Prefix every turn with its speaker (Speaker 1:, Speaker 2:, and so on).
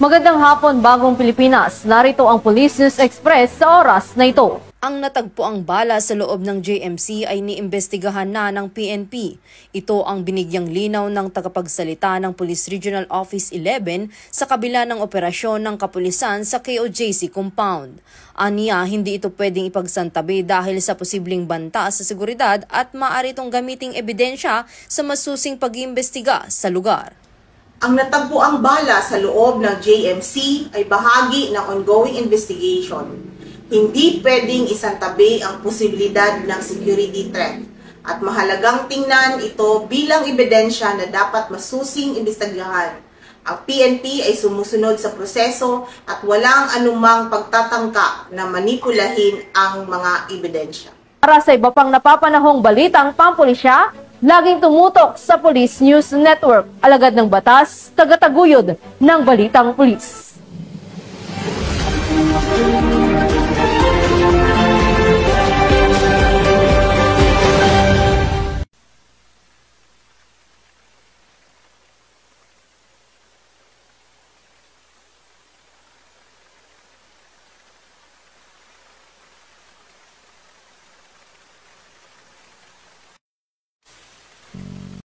Speaker 1: Magandang hapon, Bagong Pilipinas. Narito ang Police News Express sa oras na ito.
Speaker 2: Ang natagpuang bala sa loob ng JMC ay niimbestigahan na ng PNP. Ito ang binigyang linaw ng tagapagsalita ng Police Regional Office 11 sa kabila ng operasyon ng kapulisan sa KOJC compound. Aniya, hindi ito pwedeng ipagsantabi dahil sa posibleng banta sa seguridad at maaari itong gamiting ebidensya sa masusing pag-iimbestiga sa lugar.
Speaker 3: Ang natagpuang bala sa loob ng JMC ay bahagi ng ongoing investigation. Hindi pwedeng isantabi ang posibilidad ng security threat at mahalagang tingnan ito bilang ebidensya na dapat masusing imbestigahan. Ang PNP ay sumusunod sa proseso at walang anumang pagtatangka na manipulahin ang mga ebidensya.
Speaker 1: Para sa iba pang napapanahong balitang pampulisya, laging tumutok sa Police News Network, alagad ng batas, tagataguyod ng balitang pulis.